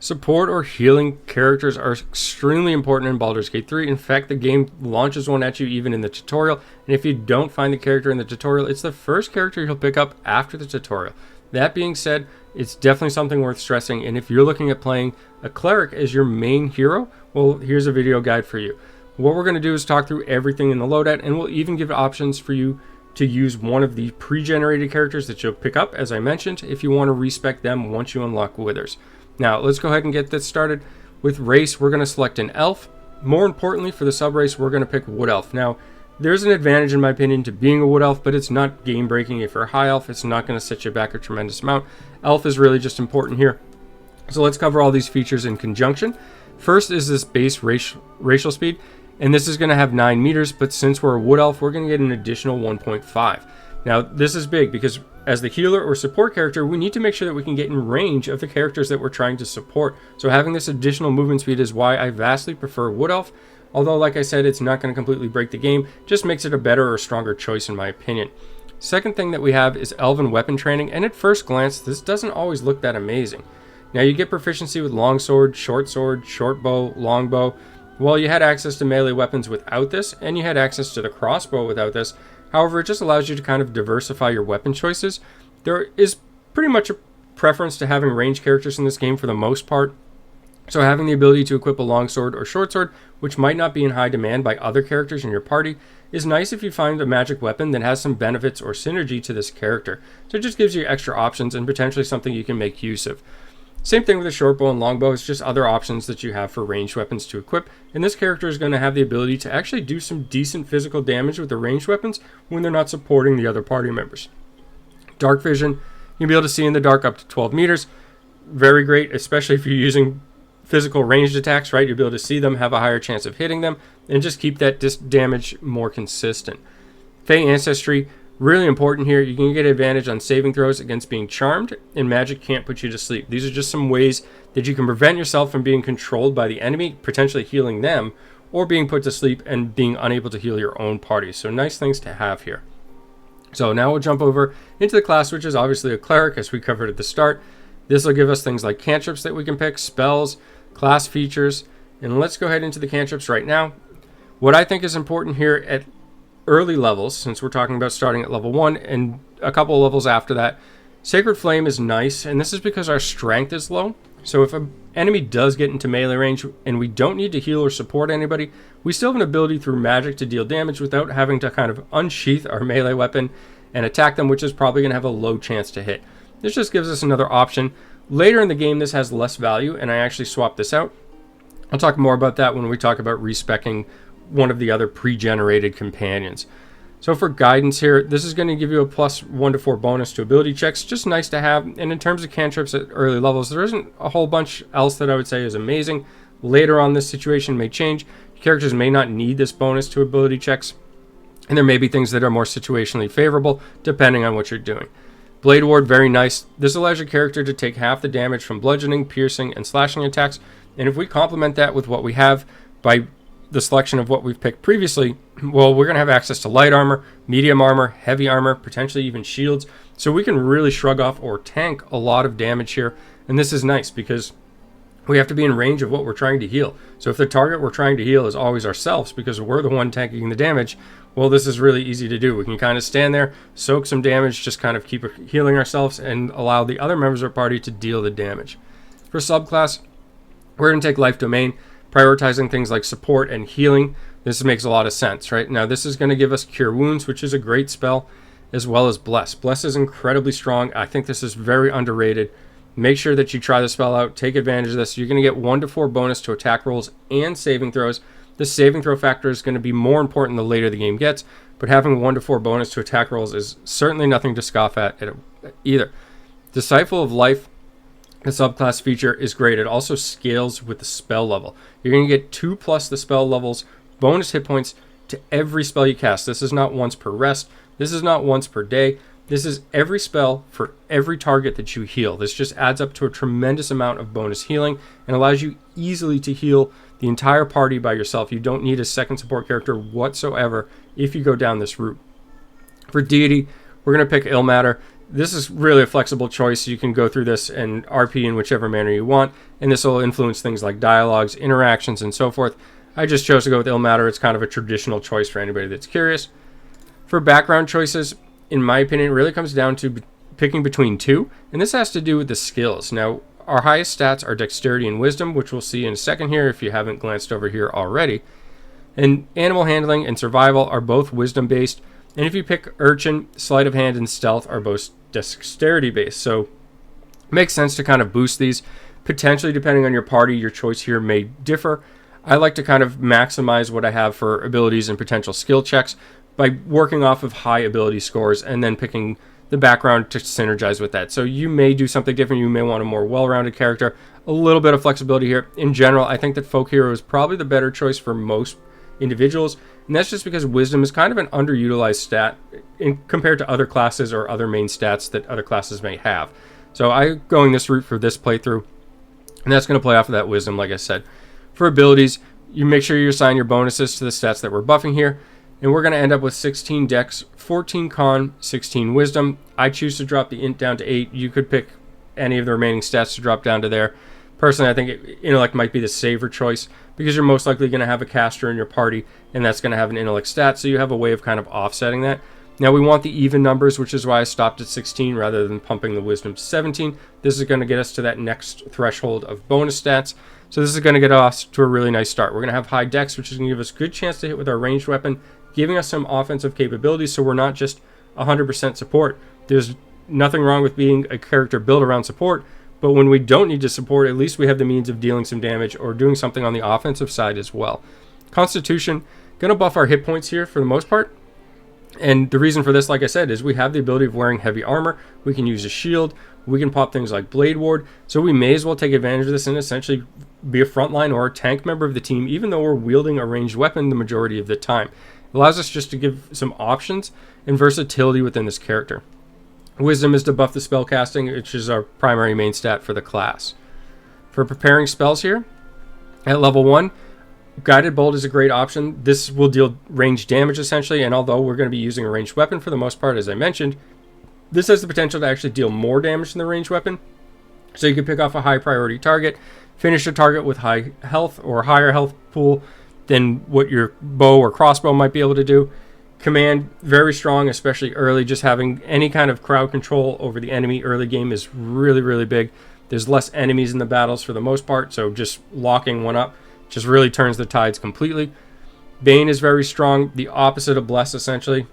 Support or healing characters are extremely important in Baldur's Gate 3. In fact, the game launches one at you even in the tutorial, and if you don't find the character in the tutorial, it's the first character you'll pick up after the tutorial. That being said, it's definitely something worth stressing, and if you're looking at playing a cleric as your main hero, well, here's a video guide for you. What we're going to do is talk through everything in the loadout, and we'll even give options for you to use one of the pre-generated characters that you'll pick up, as I mentioned, if you want to respec them once you unlock Withers. Now, let's go ahead and get this started. With race, we're going to select an elf. More importantly, for the sub-race, we're going to pick wood elf. Now, there's an advantage, in my opinion, to being a wood elf, but it's not game-breaking. If you're a high elf, it's not going to set you back a tremendous amount. Elf is really just important here. So let's cover all these features in conjunction. First is this base racial speed, and this is going to have 9 meters, but since we're a wood elf, we're going to get an additional 1.5. Now, this is big because as the healer or support character, we need to make sure that we can get in range of the characters that we're trying to support. So having this additional movement speed is why I vastly prefer Wood Elf. Although, like I said, it's not going to completely break the game, just makes it a better or stronger choice in my opinion. Second thing that we have is Elven weapon training, and at first glance, this doesn't always look that amazing. Now, you get proficiency with longsword, short bow, longbow. Well, you had access to melee weapons without this, and you had access to the crossbow without this. However, it just allows you to kind of diversify your weapon choices. There is pretty much a preference to having ranged characters in this game for the most part. So having the ability to equip a longsword or short sword, which might not be in high demand by other characters in your party, is nice if you find a magic weapon that has some benefits or synergy to this character. So it just gives you extra options and potentially something you can make use of. Same thing with the short bow and longbow, it's just other options that you have for ranged weapons to equip, and this character is going to have the ability to actually do some decent physical damage with the ranged weapons when they're not supporting the other party members. Dark vision, you'll be able to see in the dark up to 12 meters, very great, especially if you're using physical ranged attacks, right? You'll be able to see them, have a higher chance of hitting them, and just keep that damage more consistent. Fey Ancestry, really important here. You can get advantage on saving throws against being charmed, and magic can't put you to sleep. These are just some ways that you can prevent yourself from being controlled by the enemy, potentially healing them, or being put to sleep and being unable to heal your own party. So nice things to have here. So now we'll jump over into the class, which is obviously a cleric, as we covered at the start. This will give us things like cantrips that we can pick, spells, class features, and let's go ahead into the cantrips right now. What I think is important here at early levels, since we're talking about starting at level 1 and a couple of levels after that, Sacred Flame is nice, and this is because our strength is low. So if an enemy does get into melee range and we don't need to heal or support anybody, we still have an ability through magic to deal damage without having to kind of unsheath our melee weapon and attack them, which is probably going to have a low chance to hit. This just gives us another option. Later in the game, this has less value, and I actually swapped this out. I'll talk more about that when we talk about respecing one of the other pre-generated companions. So for guidance here, this is going to give you a plus 1 to 4 bonus to ability checks. Just nice to have. And in terms of cantrips at early levels, there isn't a whole bunch else that I would say is amazing. Later on, this situation may change. Characters may not need this bonus to ability checks, and there may be things that are more situationally favorable depending on what you're doing. Blade Ward, very nice. This allows your character to take half the damage from bludgeoning, piercing, and slashing attacks. And if we complement that with what we have by the selection of what we've picked previously, well, we're going to have access to light armor, medium armor, heavy armor, potentially even shields. So we can really shrug off or tank a lot of damage here. And this is nice because we have to be in range of what we're trying to heal. So if the target we're trying to heal is always ourselves because we're the one tanking the damage, well, this is really easy to do. We can kind of stand there, soak some damage, just kind of keep healing ourselves and allow the other members of our party to deal the damage. For subclass, we're going to take Life Domain, prioritizing things like support and healing. This makes a lot of sense, right? Now, this is going to give us Cure Wounds, which is a great spell, as well as Bless. Bless is incredibly strong. I think this is very underrated. Make sure that you try the spell out. Take advantage of this. You're going to get 1 to 4 bonus to attack rolls and saving throws. The saving throw factor is going to be more important the later the game gets, but having 1 to 4 bonus to attack rolls is certainly nothing to scoff at either. Disciple of Life, the subclass feature, is great. It also scales with the spell level. You're going to get 2 plus the spell levels bonus hit points to every spell you cast. This is not once per rest. This is not once per day. This is every spell for every target that you heal. This just adds up to a tremendous amount of bonus healing and allows you easily to heal the entire party by yourself. You don't need a second support character whatsoever if you go down this route. For deity, we're going to pick Ilmater. This is really a flexible choice. You can go through this and RP in whichever manner you want, and this will influence things like dialogues, interactions, and so forth. I just chose to go with Ilmater. It's kind of a traditional choice for anybody that's curious. For background choices, in my opinion, it really comes down to picking between two, and this has to do with the skills. Now, our highest stats are Dexterity and Wisdom, which we'll see in a second here if you haven't glanced over here already. And Animal Handling and Survival are both Wisdom-based, and if you pick Urchin, Sleight of Hand, and Stealth are both Dexterity-based. So, it makes sense to kind of boost these. Potentially, depending on your party, your choice here may differ. I like to kind of maximize what I have for abilities and potential skill checks by working off of high ability scores and then picking the background to synergize with that. So you may do something different. You may want a more well-rounded character. A little bit of flexibility here. In general, I think that Folk Hero is probably the better choice for most individuals, and that's just because Wisdom is kind of an underutilized stat compared to other classes or other main stats that other classes may have. So I'm going this route for this playthrough, and that's going to play off of that Wisdom, like I said. For abilities, you make sure you assign your bonuses to the stats that we're buffing here, and we're going to end up with 16 Dex, 14 Con, 16 Wisdom. I choose to drop the Int down to 8. You could pick any of the remaining stats to drop down to there. Personally, I think Intellect might be the safer choice because you're most likely going to have a caster in your party, and that's going to have an Intellect stat, so you have a way of kind of offsetting that. Now, we want the even numbers, which is why I stopped at 16 rather than pumping the Wisdom to 17. This is going to get us to that next threshold of bonus stats. So this is going to get us to a really nice start. We're going to have high Dex, which is going to give us a good chance to hit with our ranged weapon, giving us some offensive capabilities, so we're not just 100% support. There's nothing wrong with being a character built around support, but when we don't need to support, at least we have the means of dealing some damage or doing something on the offensive side as well. Constitution, going to buff our hit points here for the most part. And the reason for this, like I said, is we have the ability of wearing heavy armor. We can use a shield. We can pop things like Blade Ward. So we may as well take advantage of this and essentially be a frontline or a tank member of the team, even though we're wielding a ranged weapon the majority of the time. It allows us just to give some options and versatility within this character. Wisdom is to buff the spell casting, which is our primary main stat for the class. For preparing spells here, at level 1, Guided Bolt is a great option. This will deal ranged damage essentially, and although we're going to be using a ranged weapon for the most part, as I mentioned, this has the potential to actually deal more damage than the ranged weapon. So you can pick off a high priority target, finish a target with high health or higher health pool than what your bow or crossbow might be able to do. Command, very strong, especially early. Just having any kind of crowd control over the enemy early game is really, really big. There's less enemies in the battles for the most part, so just locking one up just really turns the tides completely. Bane is very strong, the opposite of Bless essentially.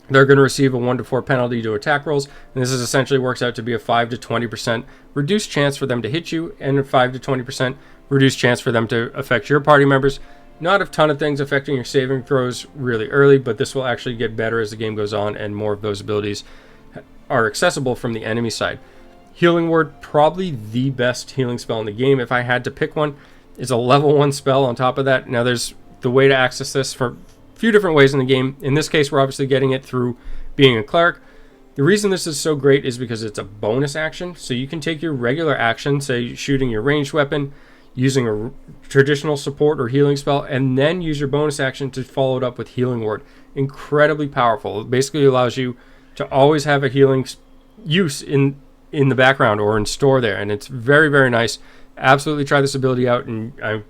They're going to receive a 1 to 4 penalty to attack rolls, and this is essentially works out to be a 5 to 20% reduced chance for them to hit you, and a 5 to 20% reduced chance for them to affect your party members. Not a ton of things affecting your saving throws really early, but this will actually get better as the game goes on and more of those abilities are accessible from the enemy side. Healing Word, probably the best healing spell in the game. If I had to pick one, it's a level 1 spell on top of that. Now there's the way to access this for a few different ways in the game. In this case, we're obviously getting it through being a cleric. The reason this is so great is because it's a bonus action. So you can take your regular action, say shooting your ranged weapon, using a traditional support or healing spell, and then use your bonus action to follow it up with Healing Word. Incredibly powerful. It basically allows you to always have a healing use in the background or in store there, and it's very, very nice. Absolutely try this ability out, and I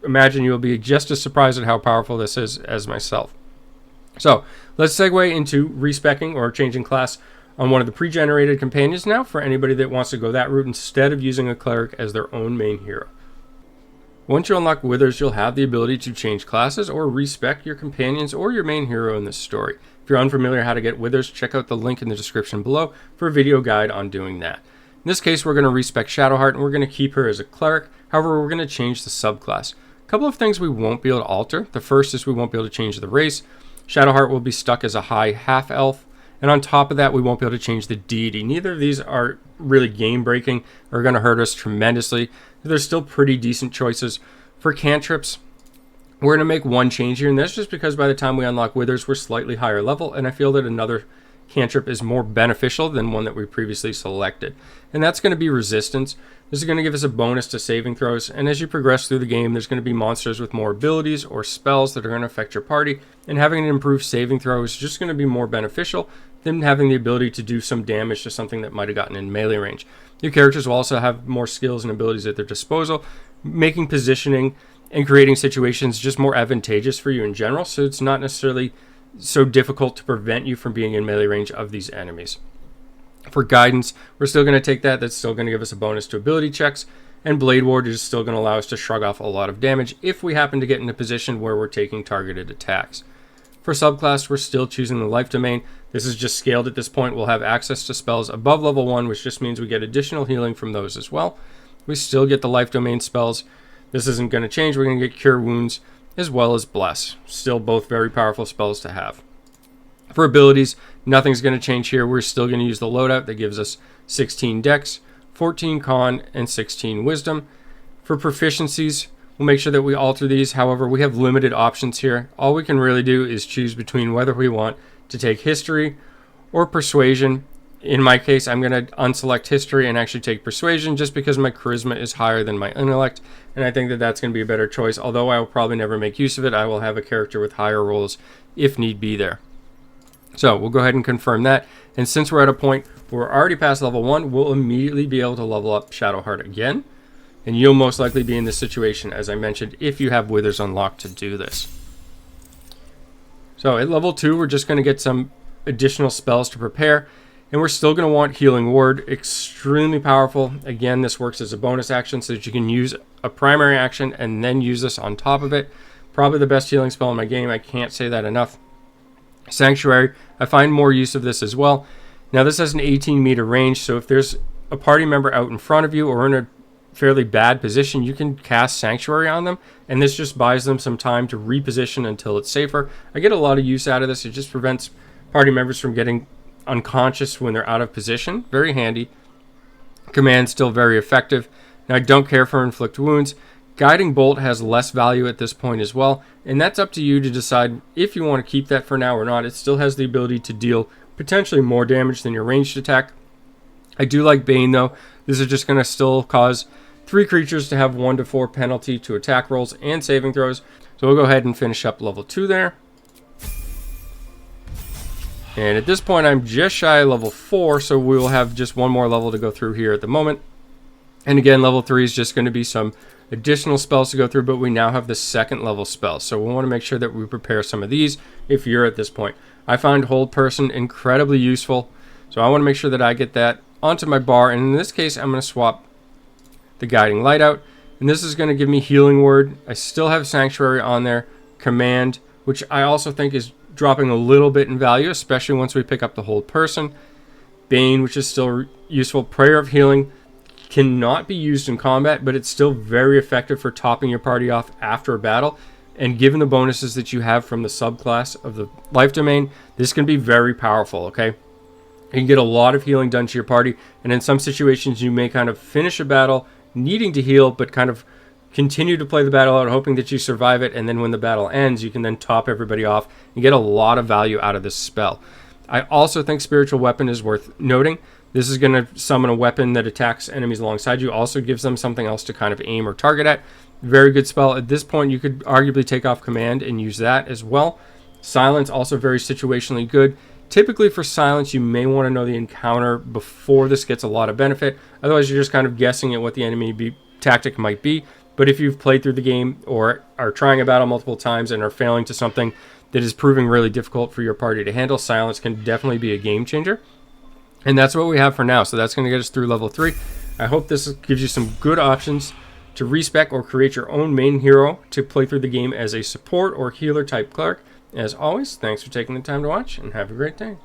imagine you'll be just as surprised at how powerful this is as myself. So let's segue into respecking or changing class on one of the pre-generated companions now for anybody that wants to go that route instead of using a cleric as their own main hero. Once you unlock Withers, you'll have the ability to change classes or respec your companions or your main hero in this story. If you're unfamiliar how to get Withers, check out the link in the description below for a video guide on doing that. In this case, we're going to respec Shadowheart and we're going to keep her as a cleric. However, we're going to change the subclass. A couple of things we won't be able to alter. The first is we won't be able to change the race. Shadowheart will be stuck as a high half-elf. And on top of that, we won't be able to change the deity. Neither of these are really game-breaking or going to hurt us tremendously. They're still pretty decent choices. For cantrips, we're going to make one change here, and that's just because by the time we unlock Withers, we're slightly higher level, and I feel that another cantrip is more beneficial than one that we previously selected. And that's going to be Resistance. This is going to give us a bonus to saving throws, and as you progress through the game, there's going to be monsters with more abilities or spells that are going to affect your party, and having an improved saving throw is just going to be more beneficial them having the ability to do some damage to something that might have gotten in melee range. Your characters will also have more skills and abilities at their disposal, making positioning and creating situations just more advantageous for you in general, so it's not necessarily so difficult to prevent you from being in melee range of these enemies. For guidance, we're still going to take that. That's still going to give us a bonus to ability checks, and Blade Ward is still going to allow us to shrug off a lot of damage if we happen to get in a position where we're taking targeted attacks. For subclass, we're still choosing the Life Domain. This is just scaled at this point. We'll have access to spells above level 1, which just means we get additional healing from those as well. We still get the Life Domain spells. This isn't going to change. We're going to get Cure Wounds as well as Bless. Still both very powerful spells to have. For abilities, nothing's going to change here. We're still going to use the loadout that gives us 16 Dex, 14 Con, and 16 Wisdom. For proficiencies, we'll make sure that we alter these. However, we have limited options here. All we can really do is choose between whether we want to take History or Persuasion. In my case, I'm going to unselect History and actually take Persuasion just because my Charisma is higher than my Intellect, and I think that that's going to be a better choice. Although I will probably never make use of it, I will have a character with higher rolls if need be there. So we'll go ahead and confirm that, and since we're at a point where we're already past level 1, we'll immediately be able to level up Shadowheart again, and you'll most likely be in this situation, as I mentioned, if you have Withers unlocked to do this. So at level 2, we're just going to get some additional spells to prepare, and we're still going to want Healing Word. Extremely powerful. Again, this works as a bonus action so that you can use a primary action and then use this on top of it. Probably the best healing spell in my game. I can't say that enough. Sanctuary, I find more use of this as well. Now this has an 18-meter range, so if there's a party member out in front of you or in a fairly bad position, you can cast Sanctuary on them, and this just buys them some time to reposition until it's safer. I get a lot of use out of this. It just prevents party members from getting unconscious when they're out of position. Very handy. Command still very effective. Now I don't care for Inflict Wounds. Guiding Bolt has less value at this point as well, and that's up to you to decide if you want to keep that for now or not. It still has the ability to deal potentially more damage than your ranged attack. I do like Bane though. This is just going to still cause 3 creatures to have 1 to 4 penalty to attack rolls and saving throws. So we'll go ahead and finish up level 2 there. And at this point I'm just shy of level 4, so we will have just one more level to go through here at the moment. And again, level 3 is just going to be some additional spells to go through, but we now have the 2nd level spells, so we want to make sure that we prepare some of these if you're at this point. I find Hold Person incredibly useful, so I want to make sure that I get that onto my bar, and in this case I'm going to swap the Guiding Light out, and this is going to give me Healing Word. I still have Sanctuary on there, Command, which I also think is dropping a little bit in value, especially once we pick up the Hold Person, Bane, which is still useful, Prayer of Healing, cannot be used in combat, but it's still very effective for topping your party off after a battle. And given the bonuses that you have from the subclass of the Life Domain, this can be very powerful, okay? You can get a lot of healing done to your party, and in some situations you may kind of finish a battle needing to heal, but kind of continue to play the battle out, hoping that you survive it, and then when the battle ends, you can then top everybody off and get a lot of value out of this spell. I also think Spiritual Weapon is worth noting. This is going to summon a weapon that attacks enemies alongside you. Also gives them something else to kind of aim or target at. Very good spell. At this point, you could arguably take off Command and use that as well. Silence, also very situationally good. Typically for Silence, you may want to know the encounter before this gets a lot of benefit. Otherwise, you're just kind of guessing at what the enemy tactic might be. But if you've played through the game or are trying a battle multiple times and are failing to something that is proving really difficult for your party to handle, Silence can definitely be a game changer. And that's what we have for now. So that's going to get us through level 3. I hope this gives you some good options to respec or create your own main hero to play through the game as a support or healer type cleric. As always, thanks for taking the time to watch and have a great day.